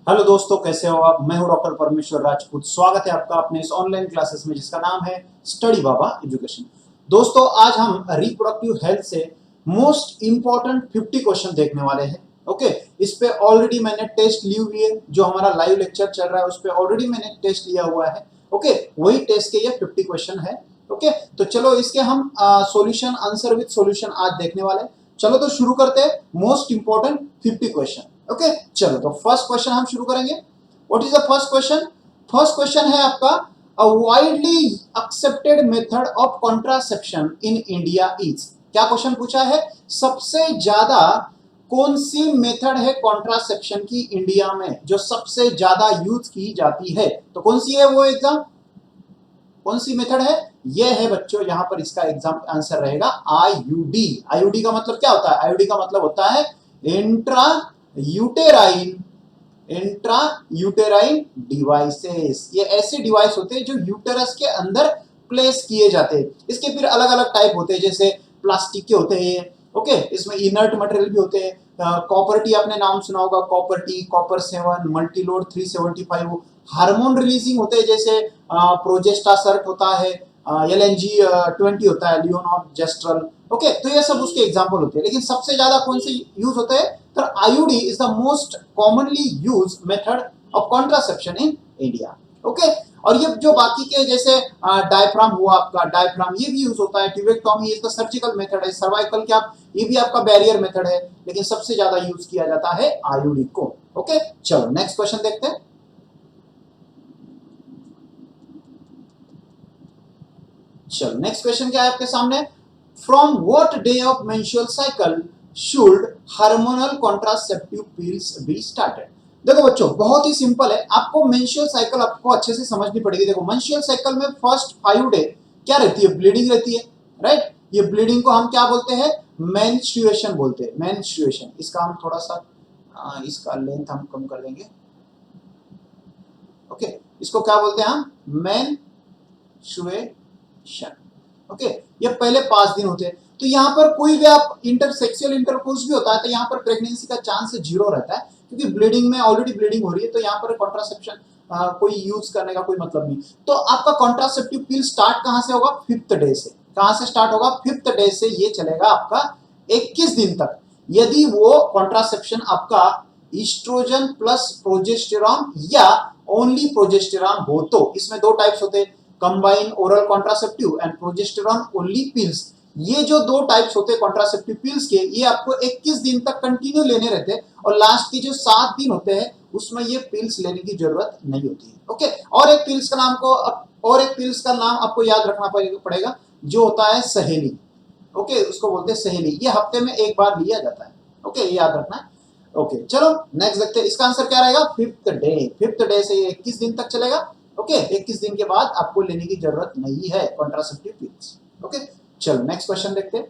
Hello दोस्तों, कैसे हो आप। मैं हूं डॉक्टर परमेश्वर राजपूत। स्वागत है आपका अपने इस ऑनलाइन क्लासेस में जिसका नाम है स्टडी बाबा एजुकेशन। दोस्तों, आज हम रिप्रोडक्टिव हेल्थ से मोस्ट इंपॉर्टेंट 50 क्वेश्चन देखने वाले हैं। ओके, इस पे ऑलरेडी मैंने टेस्ट ली हुई है। जो हमारा लाइव लेक्चर चल रहा है उस पे ऑलरेडी मैंने टेस्ट लिया हुआ है। ओके, वही टेस्ट के ये 50 क्वेश्चन है। ओके, तो चलो इसके हम सॉल्यूशन, आंसर विद सॉल्यूशन आज देखने वाले हैं। चलो तो शुरू करते हैं मोस्ट इंपॉर्टेंट 50 क्वेश्चन। ओके, चलो तो फर्स्ट क्वेश्चन हम शुरू करेंगे। What is the first question? First question है आपका, a widely accepted method of contraception in India is. क्या क्वेश्चन पूछा है? सबसे ज्यादा कौन सी मेथड है कॉन्ट्रासेप्शन की इंडिया में जो सबसे ज्यादा यूज की जाती है? तो कौन सी है वो एग्जाम, कौन सी मेथड है? ये है बच्चों, यहां पर इसका एग्जाम आंसर रहेगा आईयूडी। आईयूडी का मतलब क्या होता है? आईयूडी का मतलब होता है intra uterine, intra uterine devices. ये ऐसे डिवाइस होते हैं जो यूटेरस के अंदर प्लेस किए जाते हैं। इसके फिर अलग अलग टाइप होते हैं, जैसे प्लास्टिक के होते हैं। ओके, इसमें इनर्ट मटेरियल भी होते हैं। कॉपर टी आपने नाम सुना होगा, copper T, copper 7, Multiload 375। Hormone releasing होते हैं, जैसे प्रोजेस्टा सर्ट होता है, LNG 20 होता है, लियोनॉर्जेस्ट्रल। ओके, तो ये सब उसके एग्जांपल होते हैं। लेकिन सबसे ज्यादा कौन से यूज होते हैं? तो IUD is the most commonly use method of contraception in India. Okay, और ये जो बाकी के जैसे डायफ्राम हुआ आपका, डायफ्राम ये भी यूज होता है। Tubectomy is the surgical method है। सर्वाइकल क्या, ये भी आपका बैरियर मेथड है, लेकिन सबसे ज्यादा यूज किया जाता है आईयूडी को। ओके, चलो नेक्स्ट क्वेश्चन देखते हैं। चलो नेक्स्ट क्वेश्चन क्या है आपके सामने? From what day of menstrual cycle should hormonal contraceptive pills be started? देखो बच्चों, बहुत ही सिंपल है। आपको मेंस्ट्रुअल साइकिल आपको अच्छे से समझनी पड़ेगी। देखो, मेंस्ट्रुअल साइकिल में फर्स्ट 5 डे क्या रहती है? ब्लीडिंग रहती है, राइट। ये ब्लीडिंग को हम क्या बोलते हैं? मेंस्ट्रुएशन बोलते हैं, मेंस्ट्रुएशन। इसका हम थोड़ा सा इसका लेंथ हम कम कर देंगे। ओके, इसको क्या बोलते हैं हम? मेंस्ट्रुएशन। ओके, ये पहले 5 दिन होते हैं। तो यहाँ पर कोई भी आप इंटरसेक्सुअल इंटरकोर्स भी होता है तो यहाँ पर प्रेगनेंसी का चांस 0 रहता है, क्योंकि ब्लीडिंग में ऑलरेडी ब्लीडिंग हो रही है। तो यहाँ पर कॉन्ट्रासेप्शन कोई यूज करने का कोई मतलब नहीं। तो आपका कॉन्ट्रासेप्टिव पिल स्टार्ट कहां से होगा? 5th डे से। कहां से स्टार्ट होगा? 5th डे से। ये चलेगा आपका 21 दिन तक। यदि वो कॉन्ट्रासेप्शन आपका ईस्ट्रोजन प्लस प्रोजेस्टेरॉन या ओनली प्रोजेस्टेरॉन हो तो। इसमें 2 टाइप्स होते हैं, combine oral contraceptive and progesterone only pills. ये जो 2 टाइप्स होते हैं कॉन्ट्रासेप्टिव पिल्स के, ये आपको 21 दिन तक कंटिन्यू लेने रहते हैं, और लास्ट के जो 7 दिन होते हैं उसमें ये पिल्स लेने की जरूरत नहीं होती है। ओके, और एक पिल्स का नाम को, और एक पिल्स का नाम आपको याद रखना पड़ेगा, जो होता है सहेली। ओके, उसको बोलते हैं सहेली। ये हफ्ते में एक बार लिया जाता है। ओके, ये याद रखना है। ओके, चलो नेक्स्ट देखते हैं। इसका आंसर क्या रहेगा? 5th day. 5th डे से ये 21 दिन तक चलेगा। ओके, 21 दिन के बाद आपको लेने की जरूरत नहीं है कॉन्ट्रासेप्टिव पिल्स। ओके, चलो नेक्स्ट क्वेश्चन देखते हैं।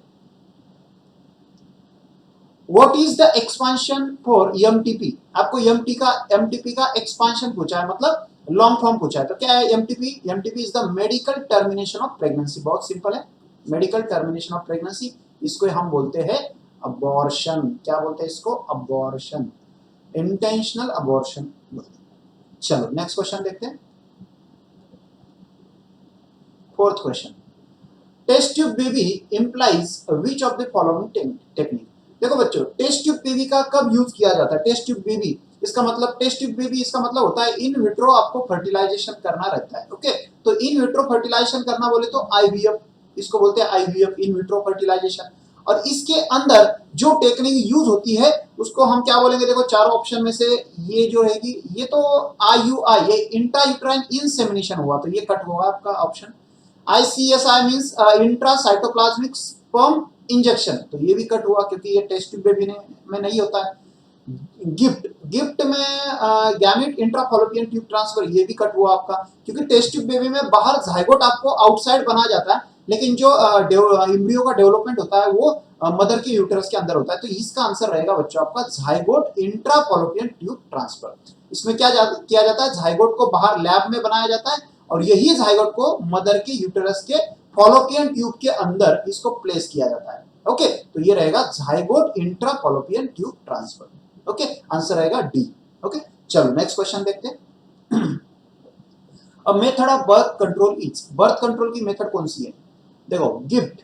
What is the expansion for MTP? आपको एमटीपी का एक्सपांशन पूछा है, मतलब लॉन्ग फॉर्म पूछा है। तो क्या है MTP? MTP is the medical termination of pregnancy. बहुत सिंपल है, मेडिकल टर्मिनेशन ऑफ प्रेगनेंसी। इसको हम बोलते हैं अबॉर्शन। क्या बोलते हैं इसको? Abortion, intentional abortion. चलो नेक्स्ट क्वेश्चन देखते हैं। 4th question, test tube baby implies which of the following technique? देखो बच्चों, टेस्ट ट्यूब बेबी का कब यूज किया जाता है? टेस्ट ट्यूब बेबी, इसका मतलब टेस्ट ट्यूब बेबी, इसका मतलब होता है इन विट्रो आपको फर्टिलाइजेशन करना रहता है। ओके, तो इन विट्रो फर्टिलाइजेशन करना बोले तो आईवीएफ, इसको बोलते हैं आईवीएफ, इन विट्रो फर्टिलाइजेशन। और इसके अंदर जो टेक्निक यूज होती है उसको हम क्या बोलेंगे? देखो, चारों ऑप्शन में से ये जो रहेगी, ये तो IUI, ये इंट्रायूट्राइन इंसेमिनेशन हुआ, तो ये कट होगा आपका option. ICSI means intracytoplasmic sperm injection, तो ये भी कट हुआ क्योंकि ये टेस्ट ट्यूब बेबी में नहीं होता है। गिफ्ट में गैमेट इंट्राफॉलोपियन ट्यूब ट्रांसफर, ये भी कट हुआ आपका, क्योंकि टेस्ट ट्यूब बेबी में बाहर जाइगोट आपको आउटसाइड बना जाता है, लेकिन जो एम्ब्रियो का डेवलपमेंट होता है वो मदर के यूटेरस के अंदर होता है। तो इसका आंसर रहेगा बच्चों आपका जाइगोट इंट्राफॉलोपियन ट्यूब ट्रांसफर। इसमें क्या किया जाता है? जाइगोट को बाहर लैब में बनाया जाता है, और यही जाइगोट को मदर के यूटेरस के फॉलोपियन ट्यूब के अंदर इसको प्लेस किया जाता है। ओके, तो ये रहेगा zygote intrafallopian tube transfer. Okay, answer रहेगा डी। ओके, चलो नेक्स्ट क्वेश्चन देखते हैं। अब method of birth control is, birth control की मेथड कौन सी है? देखो गिफ्ट,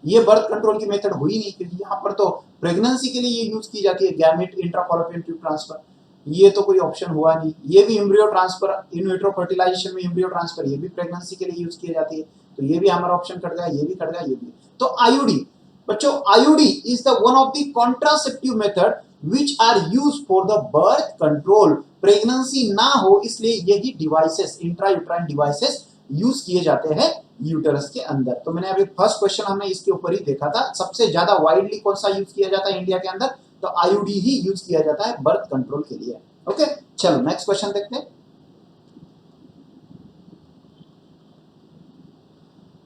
ये बर्थ कंट्रोल की मेथड हुई नहीं क्योंकि यहाँ पर तो प्रेगनेंसी के लिए ये यूज की जाती है, गैमेट इंट्राफॉलोपियन ट्यूब ट्रांसफर, ये तो कोई ऑप्शन हुआ नहीं। ये भी embryo transfer, in vitro fertilization में एम्ब्रियो ट्रांसफर, ये भी प्रेगनेंसी के लिए यूज की जाती है, तो ये भी हमारा ऑप्शन कट गया, ये भी कट गया, ये भी। तो आईयूडी बच्चों, IUD is the one of the contraceptive method which are use for the birth control. Pregnancy ना हो इसलिए यही डिवाइसेस, इंट्रायूट्राइन डिवाइसेस यूज किए जाते हैं यूटरस के अंदर। तो मैंने अभी फर्स्ट क्वेश्चन हमने इसके ऊपर ही देखा था, सबसे ज्यादा वाइडली कौन सा यूज किया जाता है इंडिया के अंदर? तो आईयूडी ही यूज किया जाता है बर्थ कंट्रोल के लिए। ओके, चलो नेक्स्ट क्वेश्चन देखते हैं।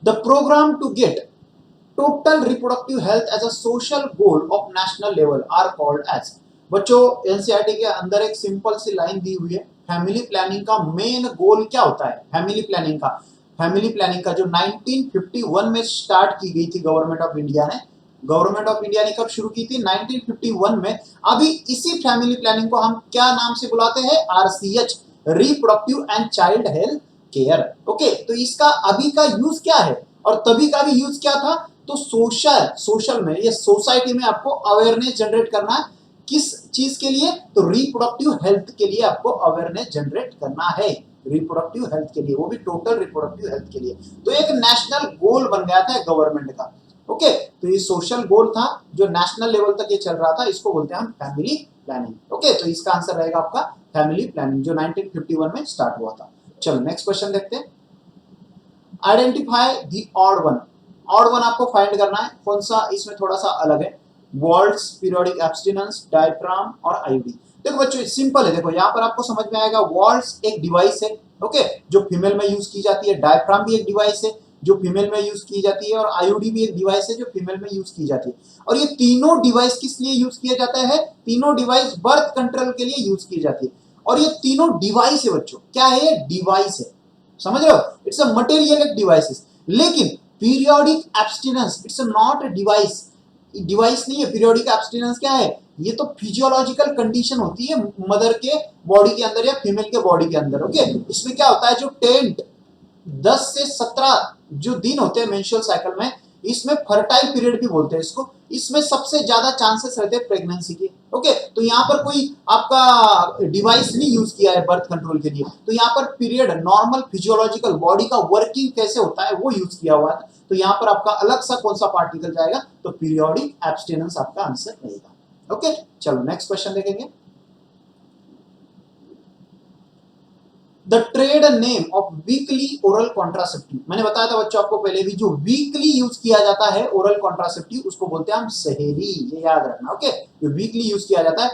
The program to get total reproductive health as a social goal of national level are called as. बच्चों एनसीईआरटी के अंदर एक सिंपल सी लाइन दी हुई है, फैमिली प्लानिंग का मेन गोल क्या होता है? फैमिली प्लानिंग का, फैमिली प्लानिंग का जो 1951 में स्टार्ट की गई थी गवर्नमेंट ऑफ इंडिया ने, गवर्नमेंट ऑफ इंडिया ने कब शुरू की थी? 1951 में। अभी इसी फैमिली प्लानिंग को हम क्या नाम से बुलाते हैं? RCH, reproductive and child health care. Okay, तो इसका अभी का यूज क्या है और तभी का भी यूज क्या था? तो सोशल में, ये सोसाइटी में आपको अवेयरनेस जनरेट करना है। किस चीज के लिए? तो रिप्रोडक्टिव हेल्थ के लिए आपको अवेयरनेस जनरेट करना है, रिप्रोडक्टिव हेल्थ के लिए, वो भी टोटल रिप्रोडक्टिव हेल्थ के लिए। तो एक नेशनल गोल बन गया था गवर्नमेंट का। ओके, तो ये सोशल गोल था जो नेशनल लेवल तक ये चल रहा था, इसको बोलते हैं हम फैमिली प्लानिंग। ओके, तो इसका आंसर रहेगा आपका फैमिली प्लानिंग जो 1951 में स्टार्ट हुआ था। चलो नेक्स्ट क्वेश्चन देखते हैं। Identify the odd one, odd one आपको फाइंड करना है, कौन सा इसमें थोड़ा सा अलग है? वॉल्ट्स, पीरियोडिक एब्स्टिनेंस, डायफ्राम और आईयूडी। देखो बच्चों सिंपल है, देखो यहाँ पर आपको समझ में आएगा। वॉल्ट्स एक डिवाइस है, ओके, जो फीमेल में यूज की जाती है, डायफ्राम भी एक डिवाइस है जो फीमेल में यूज की जाती है, और आईयूडी भी एक डिवाइस है जो फीमेल में यूज की जाती है। और ये तीनों डिवाइस किस लिए यूज किया जाता है? तीनों डिवाइस बर्थ कंट्रोल के लिए यूज की जाती है। और ये तीनों डिवाइस है बच्चों, क्या है? डिवाइस है, समझ रहे हो? It's a material devices. लेकिन periodic abstinence it's not a device, device नहीं है। पीरियोडिक एब्स्टिनेंस क्या है? ये तो फिजियोलॉजिकल कंडीशन होती है मदर के बॉडी के अंदर या फीमेल के बॉडी के अंदर। ओके, इसमें क्या होता है? जो 10 से 17 जो दिन होते हैं मेंस्ट्रुअल साइकिल में, इसमें फर्टाइल पीरियड भी बोलते हैं इसको, इसमें सबसे ज्यादा चांसेस रहते हैं प्रेगनेंसी के। ओके, तो यहाँ पर कोई आपका डिवाइस नहीं यूज किया है बर्थ कंट्रोल के लिए, तो यहाँ पर पीरियड नॉर्मल फिजियोलॉजिकल बॉडी का वर्किंग कैसे होता है वो यूज किया हुआ है। तो यहाँ पर आपका अलग सा कौन सा पार्ट निकल जाएगा? तो पीरियोडिक एब्स्टिनेंस आपका आंसर रहेगा। ओके, चलो नेक्स्ट क्वेश्चन देखेंगे। The trade name of weekly oral contraceptive, मैंने बताया था बच्चों आपको पहले भी, जो वीकली यूज किया जाता है ओरल कॉन्ट्रासेप्टिव उसको बोलते हैं हम सहेली, ये याद रखना। ओके, जो वीकली यूज किया जाता है।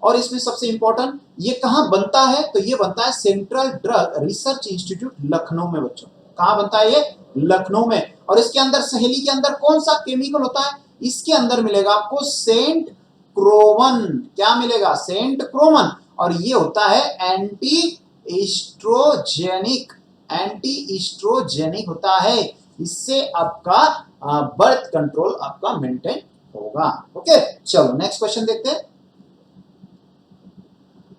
और इसमें सबसे इंपॉर्टेंट ये कहां बनता है? तो ये बनता है central drug research institute Lucknow में बच्चों। कहां बनता है ये? लखनऊ में। और इसके अंदर, सहेली के अंदर कौन सा केमिकल होता है? इसके अंदर मिलेगा आपको सेंट क्रोवन। क्या मिलेगा? सेंट क्रोवन। और ये होता है एंटी एस्ट्रोजेनिक, एंटी एस्ट्रोजेनिक होता है। इससे आपका बर्थ कंट्रोल आपका मेंटेन होगा। ओके, चलो नेक्स्ट क्वेश्चन देखते हैं।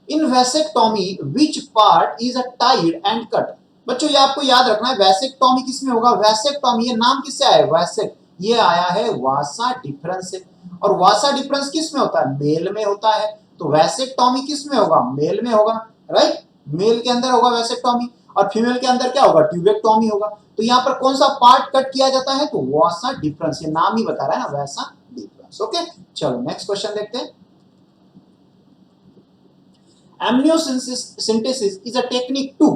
In vasectomy which part is a tied and cut? बच्चों ये आपको याद रखना है, वैसेक्टोमी किसमें होगा? वैसेक्टोमी, ये नाम किससे आया? वैसेक, ये आया है वासा डिफरेंस से। और वासा डिफरेंस किस में होता है? मेल में होता है। तो वैसेक्टोमी किस में होगा? मेल में होगा, राइट? मेल के अंदर होगा वैसेक्टोमी, और फीमेल के अंदर क्या होगा? ट्यूबेक्टोमी होगा। तो यहाँ पर कौन सा पार्ट कट किया जाता है? तो वासा डिफरेंस, ये नाम ही बता रहा है ना, वैसा डिफरेंस। ओके, चलो नेक्स्ट क्वेश्चन देखते हैं। एमनियोसिंथेसिस इज अ टेक्निक टू,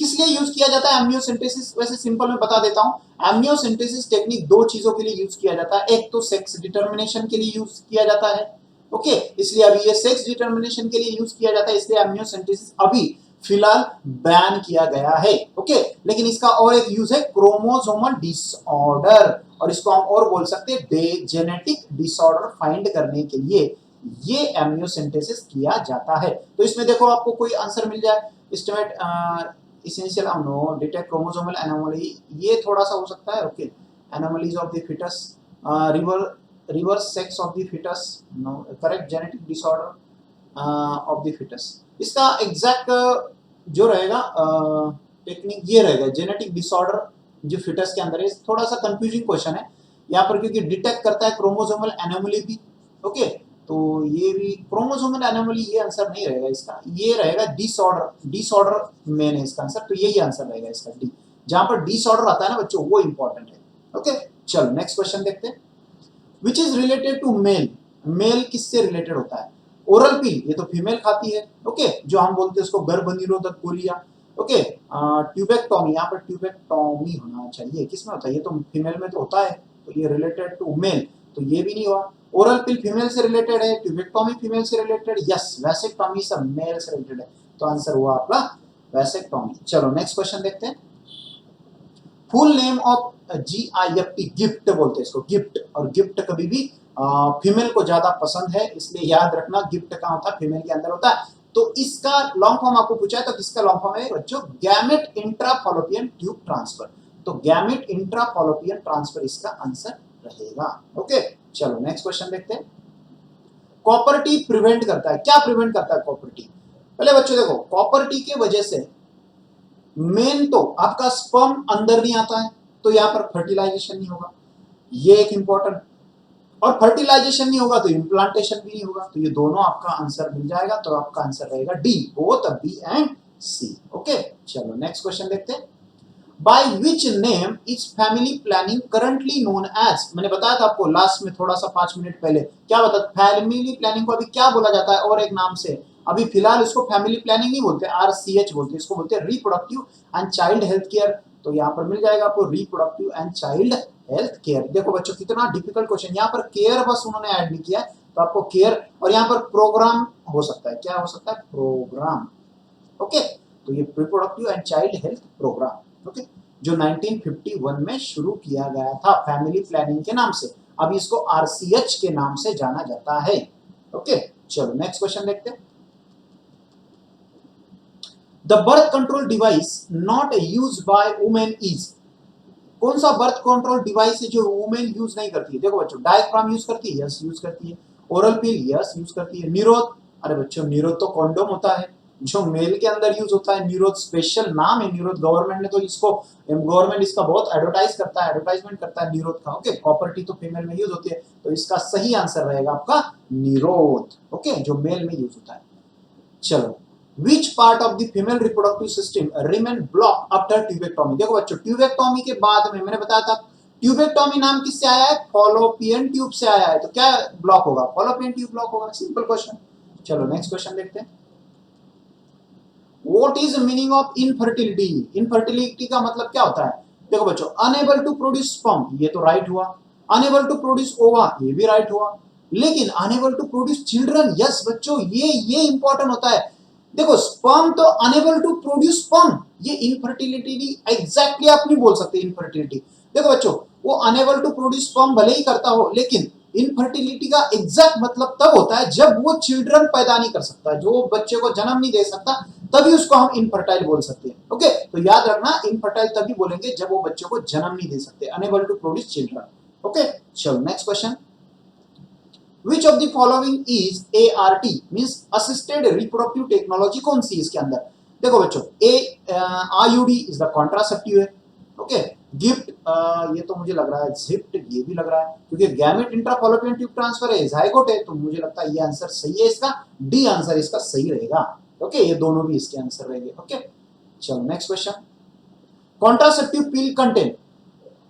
किस लिए यूज किया जाता है एमनियोसिंथेसिस? वैसे सिंपल में बता देता हूं। एमनियोसिंथेसिस टेक्निक दो चीजों के लिए यूज किया जाता है, एक तो सेक्स डिटरमिनेशन के लिए यूज किया जाता है। ओके, इसलिए अभी ये सेक्स डिटरमिनेशन के लिए यूज किया जाता है, इसलिए एमनियोसिंथेसिस अभी फिलहाल बैन किया गया है। ओके, लेकिन इसका और एक यूज है क्रोमोसोमल डिसऑर्डर, और इसको हम और बोल सकते हैं जेनेटिक डिसऑर्डर फाइंड करने के लिए ये एमनियोसिंथेसिस किया जाता है। तो इसमें देखो आपको कोई आंसर मिल जाए, estimate essential amino, detect chromosomal anomaly, ये थोड़ा सा हो सकता है। Okay, anomalies of the foetus, reverse sex of the foetus, no correct genetic disorder of the foetus. इसका एग्जैक्ट जो रहेगा टेक्निक ये रहेगा, जेनेटिक डिसऑर्डर जो फिटस के अंदर है। थोड़ा सा कंफ्यूजिंग क्वेश्चन है यहाँ पर, क्योंकि डिटेक्ट करता है क्रोमोसोमल एनोमली भी। ओके, तो ये भी क्रोमोसोमल एनोमली, ये आंसर नहीं रहेगा इसका, ये रहेगा डिसऑर्डर। डिसऑर्डर मेन है इसका आंसर, तो यही आंसर रहेगा इसका डी। जहां पर डिसऑर्डर आता है ना बच्चों, वो इंपॉर्टेंट है। ओके, चलो नेक्स्ट क्वेश्चन देखते हैं। Which is related to male, male किससे रिलेटेड होता है? ओरल पिल, ये तो फीमेल खाती है। ओके, जो हम बोलते हैं उसको गर्भ निरोधक गोलियां। ओके, ट्यूबेक्टोमी, यहाँ पर ट्यूबेक्टोमी होना चाहिए, किसमें होता है? ये तो फीमेल में तो होता है, तो ये रिलेटेड टू मेल, तो ये भी नहीं हुआ। ओरल पिल फीमेल से रिलेटेड है, ट्यूबेक्टोमी फीमेल से रिलेटेड, यस। वैसेक्टोमी सब मेल से रिलेटेड है, तो आंसर हुआ आपका वैसेक्टोमी। चलो नेक्स्ट क्वेश्चन देखते हैं। Full name of GIFT, gift बोलते हैं इसको, गिफ्ट। और गिफ्ट कभी भी फीमेल को ज्यादा पसंद है, इसलिए याद रखना गिफ्ट कहाँ होता है? फीमेल के अंदर होता है। तो इसका लॉन्ग फॉर्म आपको पूछा है, तो किसका लॉन्ग फॉर्म है बच्चों? Gamete intrafallopian tube transfer. तो गैमेट इंट्राफॉलोपियन ट्रांसफर इसका आंसर रहेगा। ओके, चलो नेक्स्ट क्वेश्चन देखते हैं। कॉपर टी प्रिवेंट करता है, क्या प्रिवेंट करता है कॉपर टी? पहले बच्चों देखो, कॉपर टी के वजह से मेन तो आपका स्पर्म अंदर नहीं आता है, तो यहां पर फर्टिलाइजेशन नहीं होगा, ये एक इंपॉर्टेंट। और फर्टिलाइजेशन नहीं होगा तो इम्प्लांटेशन भी नहीं होगा, तो ये दोनों आपका आंसर मिल जाएगा, तो आपका आंसर रहेगा D, both B and C. Okay, चलो नेक्स्ट क्वेश्चन देखते हैं। By which name is family planning currently known as? मैंने बताया था आपको लास्ट में थोड़ा सा 5 मिनट पहले, क्या बता, फैमिली प्लानिंग को अभी क्या बोला जाता है और एक नाम से? अभी फिलहाल इसको फैमिली प्लानिंग नहीं बोलते, RCH बोलते हैं, इसको बोलते हैं reproductive and child health care. तो यहाँ पर मिल जाएगा आपको reproductive and child health care. देखो बच्चों कितना डिफिकल्ट क्वेश्चन, यहाँ पर केयर बस उन्होंने ऐड नहीं किया है, तो आपको केयर, और यहाँ पर प्रोग्राम हो सकता है, क्या हो सकता है? प्रोग्राम। ओके, तो ये reproductive and child health program, okay, जो 1951 में शुरू किया गया था फैमिली प्लानिंग के नाम से। अब इसको RCH के नाम से जाना जाता है। ओके, चलो नेक्स्ट क्वेश्चन देखते हैं। The birth control device not use by women is? कौन सा बर्थ कंट्रोल डिवाइस है जो वुमेन यूज नहीं करती है? देखो बच्चों, डायफ्राम यूज करती है, यस यूज करती है। ओरल पिल, यस यूज करती है। निरोध, अरे बच्चों निरोध तो कॉन्डोम होता है, जो मेल के अंदर यूज होता है। निरोध स्पेशल नाम है निरोध, गवर्नमेंट ने तो इसको, गवर्नमेंट इसका बहुत एडवर्टाइज करता है, एडवर्टाइजमेंट करता है निरोध का। ओके, कॉपर टी तो फीमेल में यूज होती है, तो इसका सही आंसर रहेगा आपका निरोध। ओके, जो मेल में यूज होता है। चलो, Which part of the female reproductive system remain blocked after tubectomy? देखो बच्चों, ट्यूबेक्टोमी के बाद में मैंने बताया था, ट्यूबेक्टोमी नाम किससे आया है? फॉलोपियन ट्यूब से आया है, तो क्या ब्लॉक होगा? फॉलोपियन ट्यूब ब्लॉक होगा, सिंपल क्वेश्चन। चलो नेक्स्ट क्वेश्चन देखते हैं। What is the meaning of infertility? Infertility का मतलब क्या होता है? देखो बच्चों, अनेबल टू प्रोड्यूस स्पर्म, ये तो राइट हुआ। अनेबल टू प्रोड्यूस ओवा, ये भी राइट हुआ। लेकिन unable to produce children, yes बच्चों, ये इंपॉर्टेंट होता है। देखो, स्पर्म तो अनेबल टू प्रोड्यूस स्पर्म, ये इनफर्टिलिटी एग्जैक्टली आप नहीं बोल सकते इनफर्टिलिटी। देखो बच्चों, वो अनेबल टू प्रोड्यूस स्पर्म भले ही करता हो, लेकिन इनफर्टिलिटी का एग्जैक्ट मतलब तब होता है जब वो चिल्ड्रन पैदा नहीं कर सकता, जो बच्चे को जन्म नहीं दे सकता, तभी उसको हम इनफर्टाइल बोल सकते हैं। ओके, तो याद रखना, इनफर्टाइल तभी बोलेंगे जब वो बच्चे को जन्म नहीं दे सकते, unable to produce children. Okay, चलो next question. Which of the following is ART, means assisted reproductive technology? कौन सी इसके अंदर? देखो बच्चों, IUD इज द कॉन्ट्रासेप्टिव है। ओके, गिफ्ट, ये तो मुझे लग रहा है जिप्ट, ये भी लग रहा है, क्योंकि गैमेट इंट्राफॉलोपियन ट्यूब ट्रांसफर है, जाइगोट है, तो मुझे लगता है ये आंसर सही है, इसका डी आंसर इसका सही रहेगा। ओके, ये दोनों भी इसके आंसर रहेंगे। ओके, चलो नेक्स्ट क्वेश्चन। कॉन्ट्रासेप्टिव पिल कंटेंट,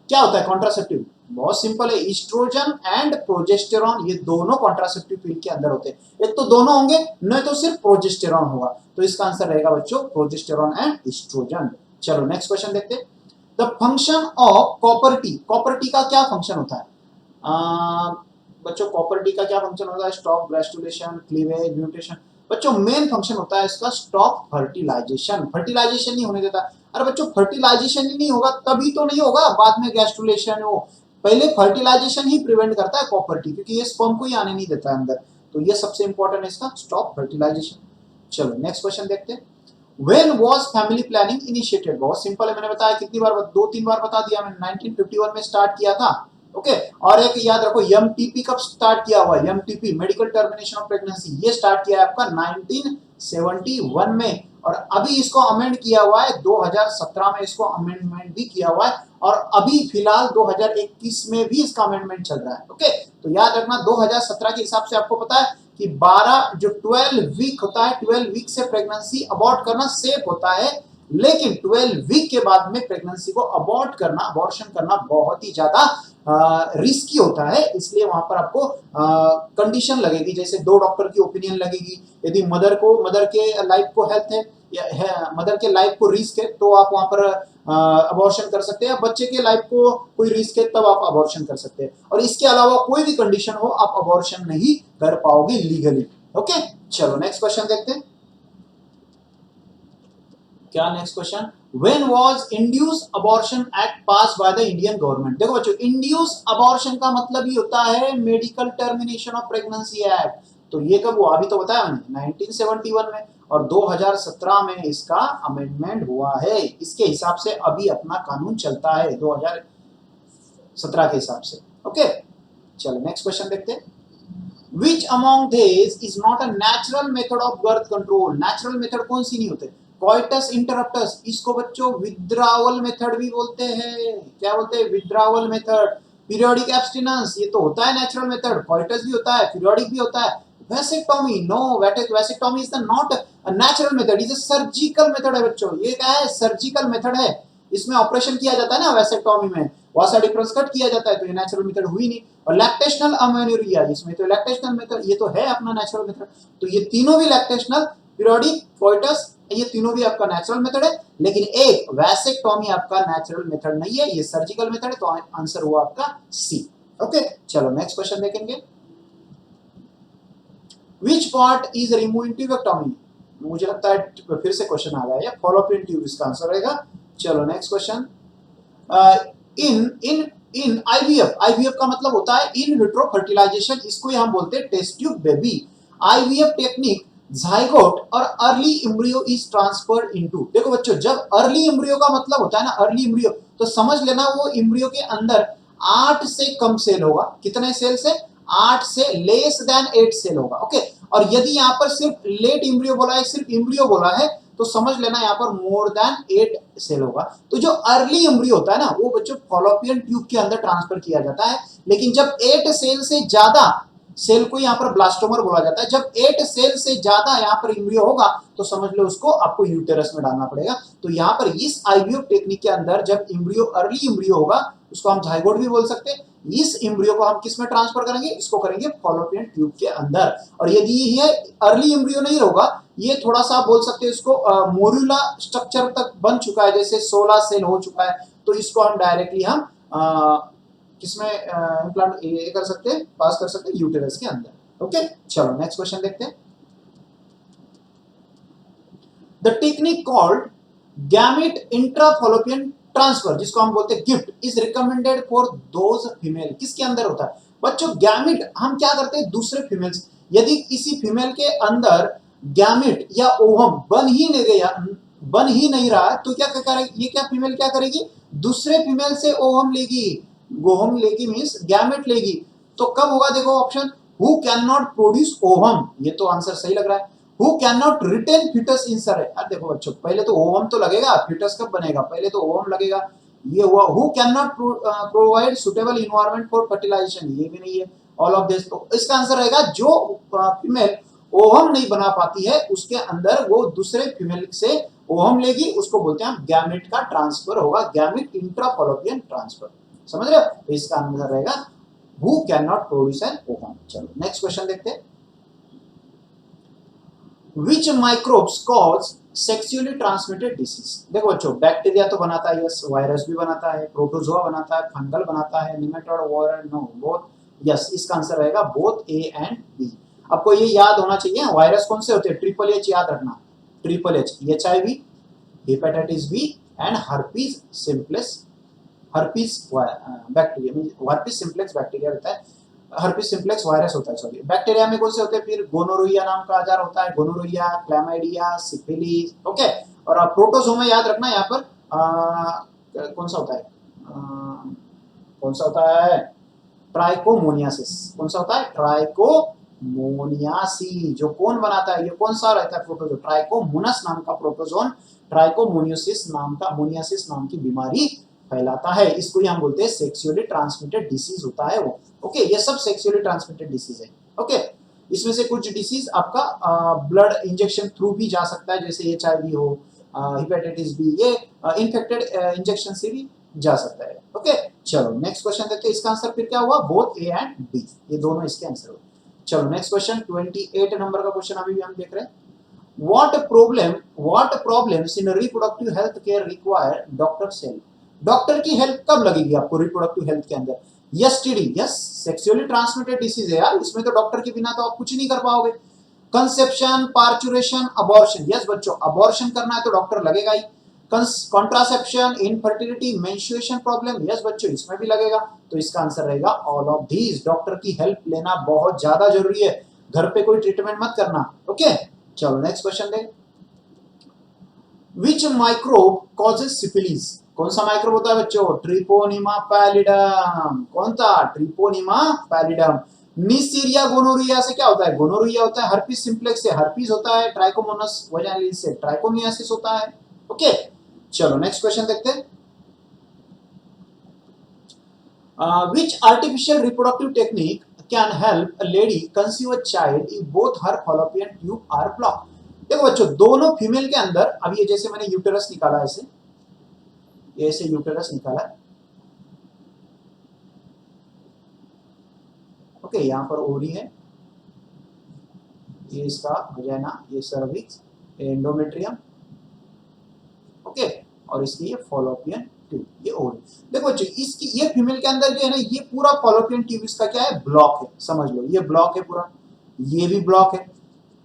क्या होता है कॉन्ट्रासेप्टिव? बहुत सिंपल है, ईस्ट्रोजन एंड प्रोजेस्टेरॉन, ये दोनों कॉन्ट्रासेप्टिव पिल के अंदर होते हैं। एक तो दोनों होंगे, नहीं तो सिर्फ प्रोजेस्टेरॉन होगा, तो इसका आंसर रहेगा बच्चों प्रोजेस्टेरॉन एंड ईस्ट्रोजन। चलो नेक्स्ट क्वेश्चन देखते हैं। The function of copper T, copper T का क्या फंक्शन होता है? बच्चों, कॉपर टी का क्या फंक्शन होता है? Stop gastrulation, cleavage, mutation. बच्चों, मेन फंक्शन होता है इसका स्टॉप फर्टिलाइजेशन, फर्टिलाइजेशन नहीं होने देता। अरे बच्चों, फर्टिलाइजेशन ही नहीं होगा तभी तो नहीं होगा बाद में गैस्ट्रुलेशन हो, पहले फर्टिलाइजेशन ही प्रिवेंट करता है कॉपर टी, क्योंकि ये स्पर्म को ही आने नहीं देता है अंदर, तो ये सबसे इंपॉर्टेंट है इसका स्टॉप फर्टिलाइजेशन। चलो नेक्स्ट क्वेश्चन देखते हैं। When was family planning initiated? बहुत सिंपल है, मैंने बताया कितनी बार, 2-3 बार बता दिया मैंने, 1951 में स्टार्ट किया था। ओके, और एक याद रखो, MTP कब स्टार्ट किया हुआ है? MTP, medical termination of pregnancy, ये स्टार्ट किया है आपका 1971 में, और अभी इसको अमेंड किया हुआ है 2017 में, इसको अमेंडमेंट भी किया हुआ है, और अभी फिलहाल 2021 में भी इसका अमेंडमेंट चल रहा है। ओके, तो याद रखना 2017 के हिसाब से आपको पता है कि 12 जो 12 वीक होता है, 12 वीक से प्रेगनेंसी अबॉर्ट करना सेफ होता है, लेकिन 12 वीक के बाद में प्रेगनेंसी को अबॉर्ट करना, अबॉर्शन करना बहुत ही ज्यादा रिस्की होता है। इसलिए वहां पर आपको कंडीशन लगेगी, जैसे 2 डॉक्टर की ओपिनियन लगेगी। यदि मदर के लाइफ को हेल्थ है या मदर के लाइफ को रिस्क है तो आप वहां पर अबॉर्शन कर सकते हैं, बच्चे के लाइफ को कोई रिस्क है तब आप अबॉर्शन कर सकते हैं, और इसके अलावा कोई भी कंडीशन हो आप अबॉर्शन नहीं कर पाओगे लीगली। ओके, चलो नेक्स्ट क्वेश्चन देखते हैं। क्या next question, when was induce abortion act pass by the Indian government. देखो बच्चों, इंड्यूस अबॉर्शन का मतलब ही होता है medical termination of pregnancy act. तो ये कब हुआ, अभी तो बताया मैंने 1971 में, और 2017 में इसका अमेंडमेंट हुआ है। इसके हिसाब से अभी अपना कानून चलता है 2017 के हिसाब से। ओके, चलो नेक्स्ट क्वेश्चन देखते हैं। Which among these is not a natural method of birth control? Natural method कौन सी नहीं होते? Coitus interruptus, इसको बच्चों withdrawal method भी बोलते हैं। क्या बोलते हैं? withdrawal method। Periodic abstinence, ये तो होता है natural method, coitus भी होता है, periodic भी होता है। Vasectomy, no, vasectomy is the not a natural method, is a surgical method है बच्चों। ये क्या है? सर्जिकल मेथड है, इसमें ऑपरेशन किया जाता है ना वैसेक्टोमी में, वासा डिफरेंस कट किया जाता है, तो ये नेचुरल मेथड हुई नहीं। और लैक्टेशनल अमेनोरिया, इसमें तो लैक्टेशनल मेथड, ये तो है अपना नेचुरल मेथड। तो ये तीनों भी लैक्टेशनल, पीरियोडिक, कोइटस, ये तीनों भी आपका नेचुरल मेथड है, लेकिन एक वैसेक्टोमी आपका नेचुरल मेथड नहीं है, ये सर्जिकल मेथड है। तो आंसर हुआ आपका सी। ओके, चलो नेक्स्ट क्वेश्चन देखेंगे। विच part is remove in tubectomy. मुझे लगता है फिर से क्वेश्चन आ गया है, फॉलोपियन ट्यूब इसका आंसर रहेगा। चलो next question, in in in IVF का मतलब होता है इन विट्रो फर्टिलाइजेशन, इसको हम बोलते हैं test tube baby. IVF technique zygote और early embryo is transferred into. देखो बच्चों, जब अर्ली एम्ब्रियो का मतलब होता है ना, अर्ली एम्ब्रियो, तो समझ लेना वो एम्ब्रियो के अंदर 8 से कम सेल होगा। कितने सेल से? 8 से लेस देन 8 सेल होगा। ओके, और यदि यहाँ पर सिर्फ लेट एम्ब्रियो बोला है, सिर्फ एम्ब्रियो बोला है, तो समझ लेना यहाँ पर मोर देन 8 सेल होगा। तो जो अर्ली एम्ब्रियो होता है ना, वो बच्चों फॉलोपियन ट्यूब के अंदर ट्रांसफर किया जाता है। लेकिन जब 8 सेल से ज्यादा सेल को यहाँ पर ब्लास्टोमर बोला जाता है। जब 8 सेल से ज्यादा यहाँ पर एम्ब्रियो होगा तो समझ लो उसको आपको यूटेरस में डालना पड़ेगा। तो यहाँ पर इस आईवीएफ टेक्निक के अंदर जब एम्ब्रियो अर्ली एम्ब्रियो होगा, उसको हम जाइगोट भी बोल सकते हैं। इस एम्ब्रियो को हम किस में ट्रांसफर करेंगे? इसको करेंगे फॉलोपियन ट्यूब के अंदर। और यदि ये अर्ली एम्ब्रियो नहीं होगा, ये थोड़ा सा बोल सकते हैं इसको मोरुला स्ट्रक्चर तक बन चुका है, जैसे 16 सेल हो चुका है, तो इसको हम डायरेक्टली हम किसमें इम्प्लांट ये कर सकते हैं, पास कर सकते हैं यूटेरस के अंदर। ओके, चलो नेक्स्ट क्वेश्चन देखते हैं। The technique called gamete intrafallopian transfer, जिसको हम बोलते हैं gift, is recommended for those female. किसके अंदर होता है बच्चों? गैमेट हम क्या करते हैं? दूसरे फीमेल, यदि किसी फीमेल के अंदर गैमेट या ओवम बन ही नहीं रहा, तो क्या करेगी ये? क्या फीमेल क्या करेगी? दूसरे फीमेल से ओवम लेगी। ओवम लेगी मींस गैमेट लेगी। तो कब होगा? देखो option, who can not produce ovum, ये तो आंसर सही लग रहा है। Who can not retain fetus in sir, देखो बच्चों, पहले तो ओवम तो लगेगा, फीटस कब बनेगा? पहले तो ओवम लगेगा। ये हुआ who can not provide suitable environment for fertilization, ये भी नहीं है। ऑल ऑफ दिस, तो इसका आंसर रहेगा जो फीमेल ओवम नहीं बना पाती है, उसके अंदर वो दूसरे फीमेल से ओवम लेगी, उसको बोलते हैं हम गैमेट का ट्रांसफर होगा, गैमेट इंट्राफॉलोपियन ट्रांसफर। समझ रहे हो? तो इसका आंसर रहेगा who can not produce an ovum. चलो नेक्स्ट क्वेश्चन देखते हैं। Which microbes cause sexually transmitted disease? देखो बच्चों, बैक्टीरिया तो बनाता है, यस, वायरस भी बनाता है, प्रोटोजोआ बनाता है, फंगल बनाता है, nematode, virus, no, both, yes, इसका आंसर रहेगा बोथ ए एंड बी। आपको ये याद होना चाहिए, वायरस कौन से होते हैं? ट्रिपल एच याद रखना, triple H, HIV, hepatitis B and herpes simplex. Herpes bacteria, herpes simplex bacteria रहता है, हर्पीज सिम्प्लेक्स वायरस होता है। सॉरी, बैक्टीरिया में कौन से होते हैं? फिर गोनोरोइया नाम का आजार होता है, गोनोरोइया, क्लैमाइडिया, सिफिलिस। ओके, और प्रोटोजोआ याद रखना, यहाँ पर कौन सा होता है? कौन सा होता है? ट्राइकोमोनियासिस। कौन सा होता है? ट्राइकोमोनियासिस। ट्राइकोमोनियासी। जो कौन बनाता है, ये कौन सा रहता है प्रोटोजोन, ट्राइकोमोनस नाम का प्रोटोजोन ट्राइकोमोनियोसिस नाम का मोनियासिस नाम की बीमारी फैलाता है। इसको ही हम बोलते हैं सेक्सुअली ट्रांसमिटेड डिसीज होता है वो। ओके, ये सब सेक्सुअली ट्रांसमिटेड डिसीज है। ओके, इसमें से कुछ डिसीज आपका ब्लड इंजेक्शन थ्रू भी जा सकता है, जैसे HIV हो, हेपेटाइटिस बी, ये इन्फेक्टेड इंजेक्शन से भी जा सकता है। ओके, चलो नेक्स्ट क्वेश्चन देखते हैं। इसका आंसर फिर क्या हुआ, बोथ ए एंड बी, ये दोनों इसके आंसर हुए। चलो नेक्स्ट क्वेश्चन 28 नंबर का क्वेश्चन अभी भी हम देख रहे हैं। what problems in reproductive health care require doctor's help? Doctor की हेल्प कब लगेगी आपको रिप्रोडक्टिव हेल्थ के अंदर? STD, yes, sexually transmitted disease है यार, इसमें तो डॉक्टर के बिना तो आप कुछ नहीं कर पाओगे। कंसेप्शन, पार्चुरेशन, अबॉर्शन, यस बच्चों, अबॉर्शन करना है तो डॉक्टर लगेगा ही। Contraception, infertility, menstruation problem, yes बच्चों इसमें भी लगेगा। तो इसका आंसर रहेगा ऑल ऑफ दीज। डॉक्टर की हेल्प लेना बहुत ज्यादा जरूरी है, घर पे कोई ट्रीटमेंट मत करना। ओके, चलो नेक्स्ट क्वेश्चन देख। Which microbe causes syphilis? कौन सा माइक्रोब होता है बच्चों? Treponema pallidum. कौन सा? Treponema pallidum. निसीरिया गोनोरिया से क्या होता है? गोनोरिया होता है। हर्पिस सिंप्लेक्स से हर्पिस होता है। ट्राइकोमोनस वजाइनलिस से ट्राइकोमियासिस होता है। ओके, चलो नेक्स्ट क्वेश्चन देखते हैं। Which artificial reproductive technique can help a lady conceive a child if both her fallopian tube are blocked? देखो बच्चों, दोनों फीमेल के अंदर, अब ये जैसे मैंने यूटेरस निकाला, ऐसे ये ऐसे यूटेरस निकाला, ओके, यहाँ पर ओवरी है, ये इसका वजाइना, ये सर्विक्स, एंडोमेट्रियम, ओके, और इसकी ये फॉलोपियन ट्यूब, ये ओवरी। देखो बच्चों, इसकी ये फीमेल के अंदर जो है ना, ये पूरा फॉलोपियन ट्यूब इसका क्या है, ब्लॉक है, समझ लो ये ब्लॉक है पूरा, ये भी ब्लॉक है।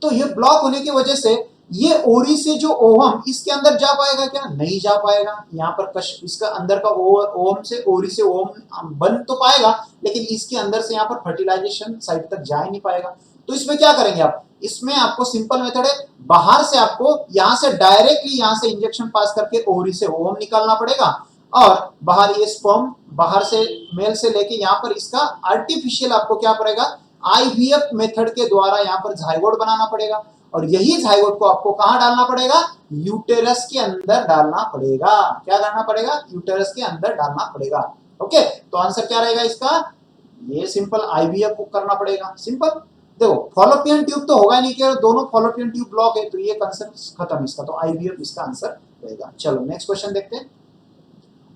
तो ये ब्लॉक होने की वजह से ये ओरी से जो ओवम इसके अंदर जा पाएगा क्या? नहीं जा पाएगा। यहाँ पर कश इसका अंदर का ओवम से ओरी से ओवम बन तो पाएगा, लेकिन इसके अंदर से यहाँ पर फर्टिलाइजेशन साइड तक जा ही नहीं पाएगा। तो इसमें क्या करेंगे आप? इसमें आपको सिंपल मेथड है, बाहर से आपको यहाँ से डायरेक्टली यहाँ से इंजेक्शन पास करके ओरी से ओवम निकालना पड़ेगा, और बाहर ये स्पर्म बाहर से मेल से लेके यहाँ पर इसका आर्टिफिशियल आपको क्या पड़ेगा, आईवीएफ मेथड के द्वारा यहाँ पर जाइगोट बनाना पड़ेगा, और यही जाइगोट को आपको कहां डालना पड़ेगा? यूटेरस के अंदर डालना पड़ेगा। क्या डालना पड़ेगा? यूटेरस के अंदर डालना पड़ेगा। ओके, तो आंसर क्या रहेगा इसका? ये सिंपल आईवीएफ को करना पड़ेगा, सिंपल। देखो फॉलोपियन ट्यूब तो होगा नहीं, कि दोनों फॉलोपियन ट्यूब ब्लॉक है, तो ये कंसेप्ट खत्म इसका, तो आईवीएफ इसका आंसर रहेगा। चलो नेक्स्ट क्वेश्चन देखते हैं।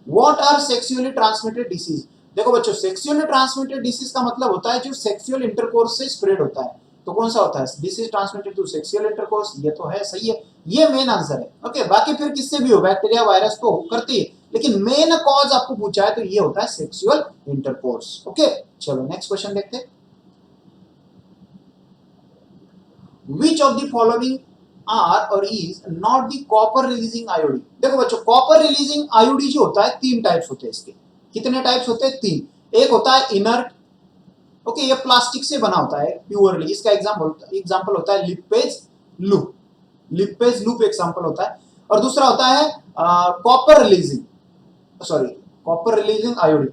What are sexually transmitted disease? देखो बच्चों, सेक्सुअली ट्रांसमिटेड डिसीज का मतलब होता है जो सेक्सुअल इंटरकोर्स से स्प्रेड होता है। तो कौन सा होता है? Disease transmitted to sexual intercourse, ये तो है, सही है, ये मेन आंसर है। ओके, बाकी फिर किससे भी हो, बैक्टीरिया वायरस तो करती है, लेकिन मेन कॉज आपको पूछा है तो ये होता है सेक्सुअल इंटरकोर्स। ओके, चलो नेक्स्ट क्वेश्चन देखते हैं। Which of the following are or is not the copper releasing iodine? देखो बच्चों, कॉपर रिलीजिंग आयोडी जो होता है, तीन टाइप्स होते हैं इसके। कितने टाइप्स होते हैं? तीन। एक होता है इनर्ट, ओके, ये प्लास्टिक से बना होता है प्योरली, इसका एग्जांपल होता है Lippes loop, Lippes loop example होता है। और दूसरा होता है copper releasing, sorry, copper releasing IUD,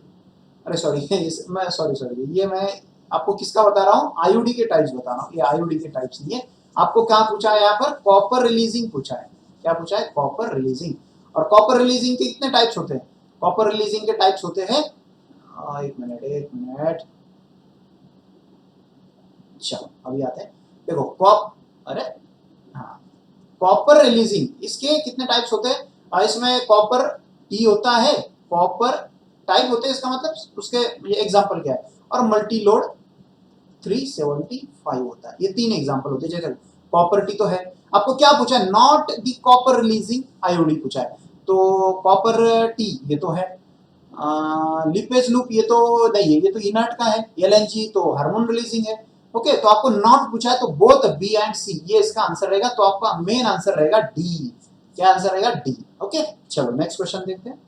अरे सॉरी मैं सॉरी ये मैं आपको किसका बता रहा हूँ? आईओडी के टाइप्स बता रहा हूँ, ये आईओडी के टाइप्स नहीं है। आपको क्या पूछा है यहाँ पर? कॉपर रिलीजिंग पूछा है। क्या पूछा है? Copper releasing. और कॉपर रिलीजिंग के कितने टाइप्स होते हैं? कॉपर रिलीजिंग के टाइप्स होते हैं, एक मिनट, चलो अभी आते हैं। देखो अरे हाँ, कॉपर रिलीजिंग इसके कितने टाइप्स होते हैं? इसमें कॉपर टी होता है, कॉपर टाइप होते हैं, इसका मतलब उसके ये एग्जांपल क्या है, और मल्टी लोड 375 होता है। ये तीन एग्जांपल होते हैं। जैसे कॉपर टी तो है, आपको क्या पूछा है? नॉट द कॉपर रिलीजिंग आयोडी पूछा है, तो कॉपर टी ये तो है। लिपेज लूप ये तो नहीं है, ये तो इनर्ट का है। एलएनजी तो हार्मोन रिलीजिंग है। ओके, तो आपको नॉट पूछा है, तो बोथ बी एंड सी, ये इसका आंसर रहेगा। तो आपका मेन आंसर रहेगा डी। क्या आंसर रहेगा? डी। ओके, चलो नेक्स्ट क्वेश्चन देखते हैं।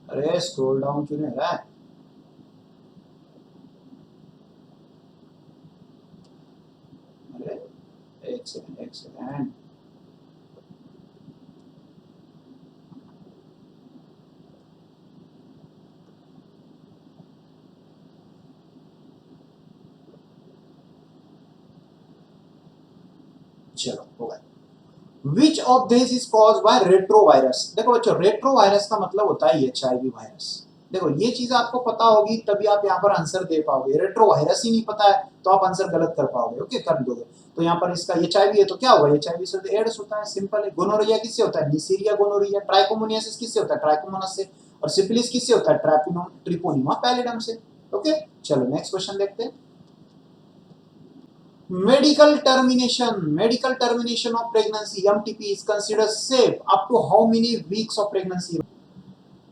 अरे स्क्रॉल डाउन क्यों नहीं हो रहा है? अरे एक सेकंड, चलो हो गया। Which of this is cause by retrovirus. देखो बच्चों, रेट्रोवायरस का मतलब होता है एचआईवी वायरस। देखो ये चीज आपको पता होगी तभी आप यहाँ पर आंसर दे पाओगे। रेट्रोवायरस ही नहीं पता है तो आप आंसर गलत कर पाओगे। ओके, कर दोगे। तो यहाँ पर इसका एचआईवी है तो क्या होगा, एचआईवी से एड्स होता है, सिंपल है। गोनोरिया किससे होता है, निसीरिया गोनोरिया। ट्राइकोमोनियासिस किससे होता है, ट्राइकोमोनास से। और सिफिलिस किससे होता है, ट्रिपोनिमा पैलिडम से। ओके, चलो नेक्स्ट क्वेश्चन देखते हैं। medical termination of pregnancy MTP is considered safe up to how many weeks of pregnancy।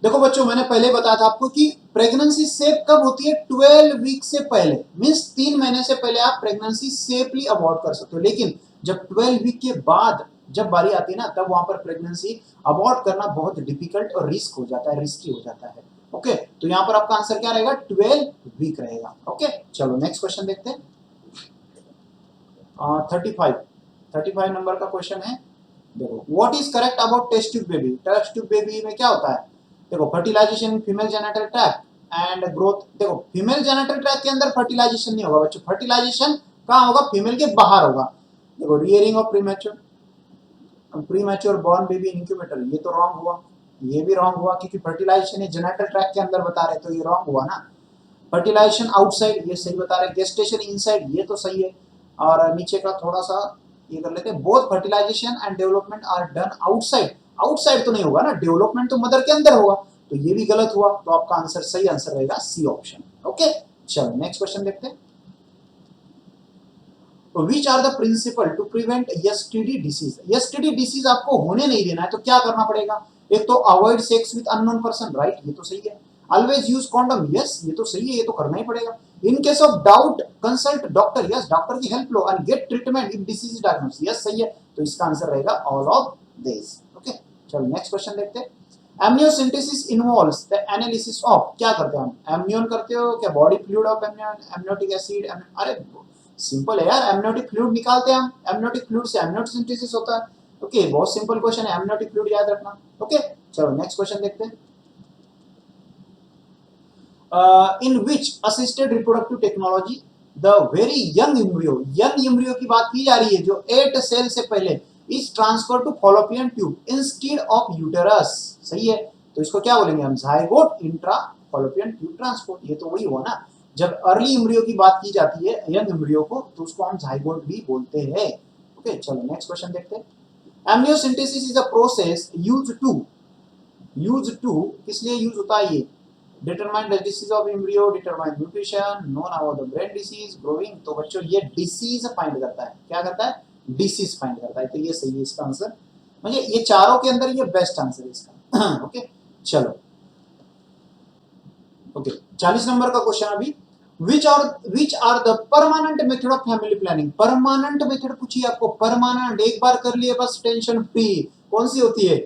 देखो बच्चों, मैंने पहले बताया था आपको कि प्रेगनेंसी सेफ कब होती है, 12 वीक से पहले, मींस 3 महीने से पहले आप प्रेगनेंसी सेफली अबॉर्ट कर सकते हो। लेकिन जब 12 वीक के बाद जब बारी आती है ना, तब वहां पर प्रेगनेंसी अबॉर्ट करना बहुत डिफिकल्ट और रिस्क हो जाता है, रिस्की हो जाता है। ओके, तो यहाँ पर आपका आंसर क्या रहेगा, 12 वीक रहेगा। ओके, चलो नेक्स्ट क्वेश्चन देखते हैं। 35 नंबर का क्वेश्चन है। देखो, what is correct about test tube baby. Test tube baby में क्या होता है, देखो fertilization female genital tract and growth. देखो फीमेल जेनिटल ट्रैक्ट के अंदर फर्टिलाइजेशन नहीं होगा बच्चों, फर्टिलाइजेशन कहाँ होगा, फीमेल के बाहर होगा। देखो rearing of premature born baby in incubator, ये तो रॉन्ग हुआ, ये भी रॉन्ग हुआ क्योंकि फर्टिलाइजेशन जेनिटल ट्रैक्ट के अंदर बता रहे, तो ये रॉन्ग हुआ ना। फर्टिलाइजेशन आउटसाइड, ये सही बता रहे। गेस्टेशन इनसाइड, ये तो सही है। और नीचे का थोड़ा सा ये कर लेते हैं, both fertilization and development are done outside. Outside तो नहीं होगा ना, डेवलपमेंट तो मदर के अंदर होगा, तो ये भी गलत हुआ। तो आपका आंसर, सही आंसर रहेगा सी ऑप्शन। ओके, चलो नेक्स्ट क्वेश्चन देखते हैं। Which are the principal to prevent STD disease. STD disease आपको होने नहीं देना है तो क्या करना पड़ेगा, एक तो avoid sex with unknown person, right, ये तो सही है। ऑलवेज यूज कॉन्डम, यस, ये तो सही है, ये तो करना ही पड़ेगा। In case of doubt consult doctor, yes, doctor की हेल्प लो। And get treatment if disease is diagnose, yes, सही है। तो इसका आंसर रहेगा ऑल ऑफ दिस। ओके, चलो नेक्स्ट क्वेश्चन देखते हैं। Amniocentesis involves the analysis of, क्या करते हैं हम, एमनियोन करते हो क्या, body fluid of amnion, amniotic acid, अरे सिंपल है यार, एमनियोटिक फ्लूइड निकालते हैं हम, एमनियोटिक फ्लूइड से एमनियोसिंथेसिस होता है। ओके, बहुत सिंपल क्वेश्चन है, एमनियोटिक फ्लूइड याद रखना। ओके, चलो नेक्स्ट क्वेश्चन देखते हैं। in which assisted reproductive technology the very young embryo की बात की जा रही है, जो 8 सेल से पहले is transferred to fallopian tube instead of uterus, सही है। तो इसको क्या बोलेंगे हम, zygote intra fallopian tube transport. ये तो वही हुआ ना, जब अर्ली एम्ब्रियो की बात की जाती है, यंग एम्ब्रियो को, तो उसको हम zygote भी बोलते हैं। ओके, चलो नेक्स्ट क्वेश्चन देखते हैं। amniocentesis is a process used to किस लिए यूज होता है, ये determine the disease of embryo, determine nutrition, known about the brain disease, growing। तो बच्चों ये डिसीज फाइंड करता है, क्या करता है, डिसीज फाइंड करता है। तो ये सही है इसका आंसर, मुझे ये चारों के अंदर ये बेस्ट आंसर है इसका। ओके, चलो ओके, 40 नंबर का क्वेश्चन अभी। which are the permanent method of family planning। Permanent method पूछिए आपको, परमानेंट, एक बार कर लिए बस टेंशन फ्री। कौन सी होती है,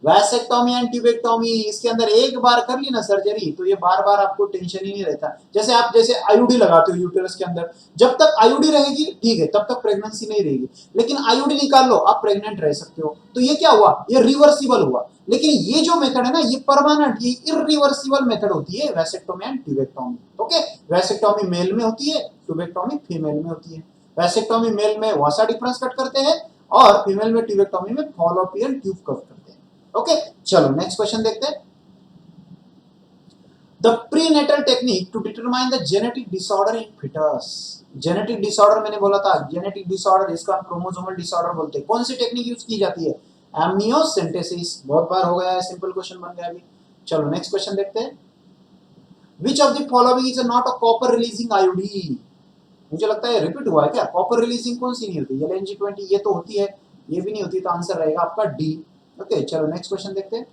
वैसेक्टोमी एंड ट्यूबेक्टोमी। इसके अंदर एक बार कर ली ना सर्जरी, तो ये बार बार आपको टेंशन ही नहीं रहता। जैसे आप आईयूडी लगाते हो यूटेरस के अंदर, जब तक आईयूडी रहेगी ठीक है, तब तक प्रेगनेंसी नहीं रहेगी, लेकिन आईयूडी निकाल लो आप प्रेग्नेंट रह सकते हो। तो ये क्या हुआ, ये रिवर्सिबल हुआ। लेकिन ये जो मेथड है ना, ये परमानेंट, ये इरिवर्सिबल मेथड होती है, vasectomy and tubectomy. Okay, vasectomy male में होती है, ट्यूबेक्टोमी फीमेल में होती है। वैसेक्टोमी मेल में वसा डिफरेंस कट करते हैं, और फीमेल में ट्यूबेक्टोमी में फॉलोपियन ट्यूब कट करते हैं। ओके, चलो नेक्स्ट क्वेश्चन देखते हैं। The prenatal technique to determine the genetic disorder in fetus. Genetic disorder मैंने बोला था, जेनेटिक डिसऑर्डर जिसको हम क्रोमोसोमल डिसऑर्डर बोलते हैं, कौन सी टेक्निक यूज की जाती है, एमनियोसेंटेसिस। बहुत बार हो गया है, सिंपल क्वेश्चन बन गया अभी। चलो नेक्स्ट क्वेश्चन देखते हैं। विच of the following is not a copper releasing IUD. मुझे लगता है रिपीट हुआ है क्या, कॉपर रिलीजिंग कौन सी नहीं होती, LNG20 ये तो होती है, ये भी नहीं होती, तो आंसर रहेगा आपका डी। ओके, चलो नेक्स्ट क्वेश्चन देखते हैं।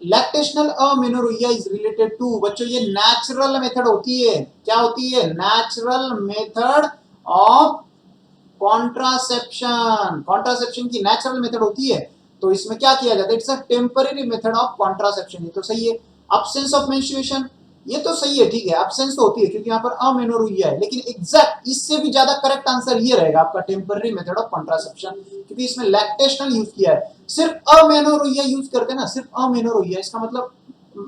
लैक्टेशनल अमेनोरेसिया इज रिलेटेड टू, बच्चों ये नेचुरल मेथड होती है, क्या होती है, natural method of contraception. Contraception की नेचुरल मेथड होती है, तो इसमें क्या किया जाता है, it's a temporary method of contraception. ये तो सही है। अब्सेंस ऑफ मेंस्ट्रुएशन, ये तो सही है, ठीक है, एब्सेंस तो होती है क्योंकि यहाँ पर अमेनोरेसिया है, लेकिन एग्जैक्ट इससे भी ज्यादा करेक्ट आंसर ये रहेगा आपका, टेम्पररी मेथड ऑफ कॉन्ट्रासेप्शन, क्योंकि इसमें लैक्टेशनल यूज किया है। सिर्फ अमेनोरेसिया यूज करते हैं ना, सिर्फ अमेनोरेसिया, इसका मतलब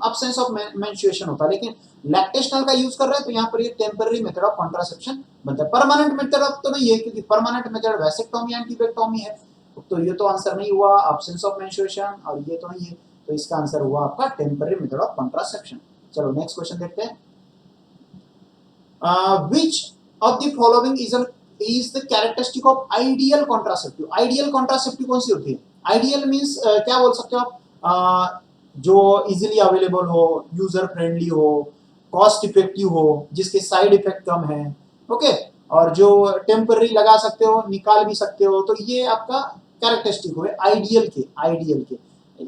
अब्सेंस ऑफ मेंस्ट्रुएशन होता है, लेकिन लैक्टेशनल का यूज कर रहे हैं, तो यहाँ पर ये टेम्पररी मेथड ऑफ कॉन्ट्रासेप्शन बनता है। परमानेंट मेथड अब तो नहीं है, क्योंकि permanent method vasectomy and tubectomy है, तो ये तो आंसर नहीं हुआ। एब्सेंस ऑफ मेंस्ट्रुएशन और ये तो नहीं है, तो इसका आंसर हुआ आपका टेम्पररी मेथड ऑफ कॉन्ट्रासेप्शन। चलो नेक्स्ट क्वेश्चन देखते हैं। which of the following is the characteristic of ideal contraceptive? Ideal contraceptive कौन सी होती है? Ideal means क्या बोल सकते हो आप? जो इजीली अवेलेबल हो, यूजर फ्रेंडली हो, कॉस्ट इफेक्टिव हो, जिसके साइड इफेक्ट कम है, ओके, और जो टेम्पररी लगा सकते हो, निकाल भी सकते हो, तो ये आपका कैरेक्टरिस्टिक हुए आइडियल के। आइडियल के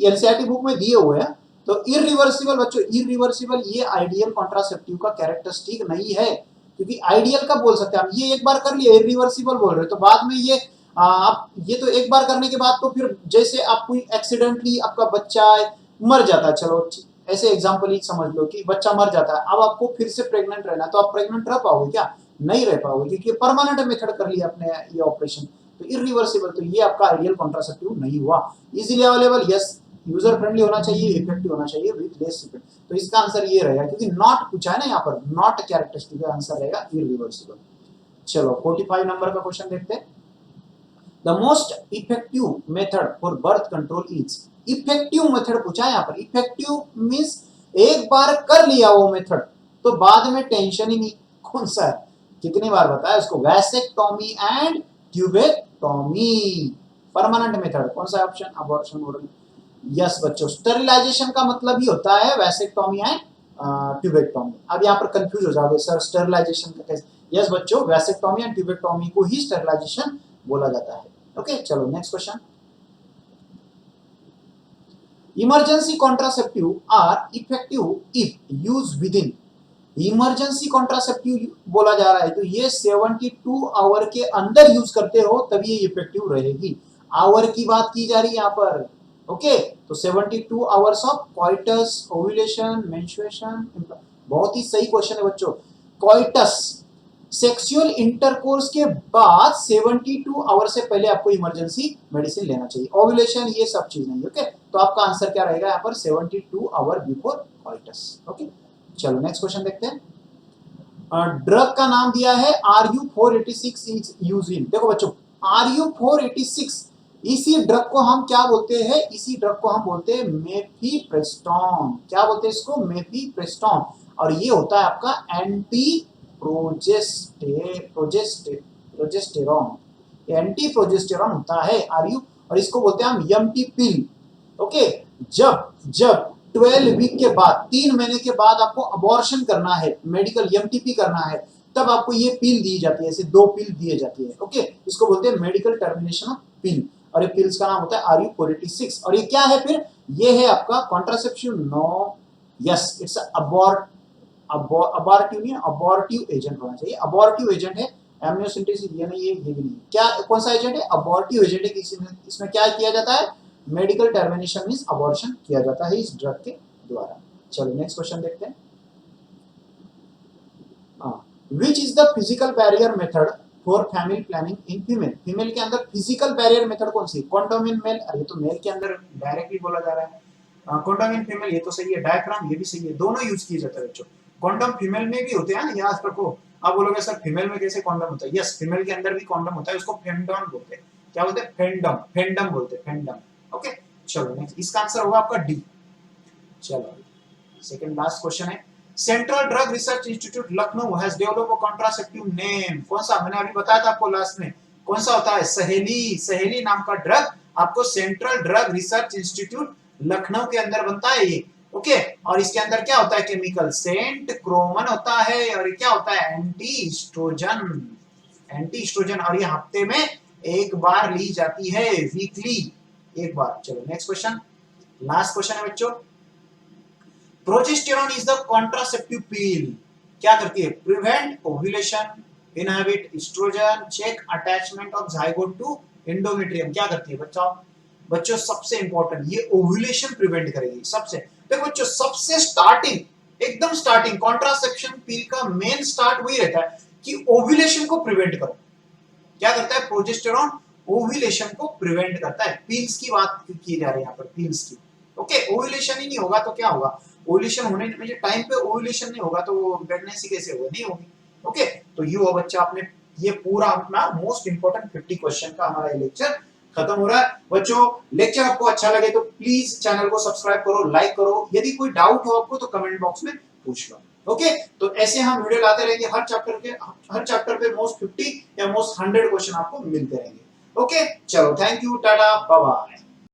एनसीईआरटी बुक में दिए हुए हैं। तो इरिवर्सिबल बच्चों, इरिवर्सिबल ये आइडियल कॉन्ट्रासेप्टिव का कैरेक्टरिस्टिक नहीं है, क्योंकि आइडियल का बोल सकते हैं हम, ये एक बार कर लिए, इरिवर्सिबल बोल रहे हो, तो बाद में ये आप ये तो एक बार करने के बाद तो फिर जैसे आप कोई एक्सीडेंटली आपका बच्चा मर जाता है, चलो ऐसे एग्जांपल ही समझ लो कि बच्चा मर जाता है, अब आपको फिर से प्रेग्नेंट रहना है, तो आप प्रेग्नेंट रह पाओगे क्या? नहीं रह पाओगे, क्योंकि परमानेंट मेथड कर लिया आपने ये ऑपरेशन, तो इरिवर्सिबल, तो ये आपका आइडियल कॉन्ट्रासेप्टिव नहीं हुआ। Easily available, yes, user friendly होना चाहिए, इफेक्टिव होना चाहिए विद लेस इफेक्ट, तो इसका आंसर ये रहेगा, क्योंकि नॉट पूछा है ना यहाँ पर, नॉट कैरेक्टरिस्टिक का आंसर रहेगा इरिवर्सिबल। चलो 45 नंबर का क्वेश्चन देखते हैं। The most effective method for birth control is, effective method पूछा है यहाँ पर। इफेक्टिव मींस एक बार कर लिया वो मेथड तो बाद में टेंशन ही नहीं। कौन सा है? कितनी बार बताया उसको? Vasectomy and tubectomy. Permanent method कौन सा ऑप्शन? Abortion model. यस बच्चों, स्टेरिलाइजेशन का मतलब ही होता है वैसेक्टोमी एंड ट्यूबेक्टोमी। अब यहाँ पर कंफ्यूज हो जाओगे, सर स्टेरिलाइजेशन का कैसे? यस बच्चों, वैसेक्टोमी एंड ट्यूबेक्टोमी को ही स्टेरिलाइजेशन बोला जाता है। ओके, चलो next question. Emergency contraceptive are effective if use with in, emergency contraceptive बोला जा रहा है, तो ये 72 आवर के अंदर यूज करते हो तभी ये इफेक्टिव रहेगी। आवर की बात की जा रही है यहाँ पर, ओके, तो 72 आवर्स ऑफ कॉइटस, ओव्यूलेशन, मेंस्ट्रुएशन। बहुत ही सही क्वेश्चन है बच्चों। कॉइटस, सेक्सुअल इंटरकोर्स के बाद 72 आवर से पहले आपको इमरजेंसी मेडिसिन लेना चाहिए। ओव्यूलेशन ये सब चीज नहीं, ओके, तो आपका आंसर क्या रहेगा यहाँ पर? 72 आवर बिफोर कॉइटस। ओके, चलो नेक्स्ट क्वेश्चन देखते हैं। ड्रग का नाम दिया है RU486 इज यूज्ड इन, देखो बच्चों RU486, इसी ड्रग को हम क्या बोलते हैं? इसी ड्रग को हम बोलते हैं मेफीप्रेस्टोन। क्या बोलते हैं इसको? मेफीप्रेस्टोन। और ये होता है आपका एंटी प्रोजेस्टेरॉन, एंटी प्रोजेस्टेरॉन होता है RU, और इसको बोलते हैं हम यमटी पिल। ओके, जब जब 12 वीक के बाद, 3 महीने के बाद आपको अबॉर्शन करना है, मेडिकल एमटीपी करना है, तब आपको ये पिल दी जाती है, ऐसे 2 पिल दिए जाती है। ओके, इसको बोलते हैं मेडिकल टर्मिनेशन ऑफ पिल, और ये पिल्स का नाम होता है RU486। और ये क्या है फिर? ये है आपका कॉन्ट्रासेप्शन। नो, यस, इट्स अबॉर्टिव नहीं, अबॉर्टिव एजेंट होना चाहिए। अबॉर्टिव एजेंट है, एमनियोसेंटेसिस ये नहीं है, ये भी नहीं। क्या, कौन सा एजेंट है? अबॉर्टिव एजेंट है। इसमें क्या किया जाता है? मेडिकल टर्मिनेशन मींस अबॉर्शन किया जाता है इस ड्रग के द्वारा। चलो नेक्स्ट क्वेश्चन देखते हैं। Which is the physical barrier method for family planning in female? Female के अंदर फिजिकल बैरियर मेथड कौन सी? कॉन्डोम इन मेल, अरे तो मेल के अंदर डायरेक्टली बोला जा रहा है। कॉन्डोम इन फीमेल ये तो सही है, डायफ्राम ये भी सही है, दोनों यूज किए जाते हैं बच्चों। कॉन्डोम फीमेल में भी होते हैं, याद रखो। आप बोलोगे सर फीमेल में कैसे कॉन्डोम होता है? यस, फीमेल के अंदर भी कॉन्डोम होता है, उसको फेमडॉन बोलते हैं। क्या बोलते हैं? फेंडम, फेंडम बोलते हैं, फेंडम। ओके, चलो नेक्स्ट, इसका आंसर होगा आपका डी। चलो सेकंड लास्ट क्वेश्चन है। Central drug research institute Lucknow has developed a contraceptive name, कौन सा? मैंने अभी बताया था आपको लास्ट में, कौन सा होता है? सहेली। सहेली नाम का ड्रग आपको central drug research institute Lucknow के अंदर बनता है ये। ओके, और इसके अंदर क्या होता है? केमिकल सेंट क्रोमन होता है, और ये क्या होता है? एंटी एस्ट्रोजन, एंटी एस्ट्रोजन, और ये हफ्ते में एक बार ली जाती है, वीकली एक बार। चलो नेक्स्ट क्वेश्चन, लास्ट क्वेश्चन है बच्चों। Progesterone is the contraceptive pill, क्या करती है? Prevent ovulation, inhibit estrogen, check attachment of zygote to endometrium. क्या करती है बच्चों सबसे इंपॉर्टेंट, ये ओव्यूलेशन प्रिवेंट करेगी सबसे। देखो बच्चों, सबसे स्टार्टिंग, एकदम स्टार्टिंग कॉन्ट्रासेप्शन पिल का मेन स्टार्ट वही रहता है कि ओव्यूलेशन को प्रिवेंट करो। क्या करता है प्रोजेस्टेरॉन? ओव्यूलेशन को प्रिवेंट करता है। पिल्स की बात की जा रही है यहाँ पर, पिल्स की। ओके, ओव्यूलेशन ही नहीं होगा तो क्या होगा? ओव्यूलेशन होने में टाइम पे ओव्यूलेशन नहीं होगा तो प्रेगनेंसी कैसे होगा? नहीं होगी। ओके, तो ये हुआ बच्चा, आपने ये पूरा अपना मोस्ट इंपोर्टेंट 50 क्वेश्चन का हमारा ये लेक्चर खत्म हो रहा है। बच्चों, लेक्चर आपको अच्छा लगे तो प्लीज चैनल को सब्सक्राइब करो, लाइक करो, यदि कोई डाउट हो आपको तो कमेंट बॉक्स में पूछ लो। ओके, तो ऐसे हम वीडियो लाते रहेंगे, हर चैप्टर पे मोस्ट 50 या मोस्ट 100 क्वेश्चन आपको मिलते रहेंगे। ओके, चलो, thank you, tata, bye bye.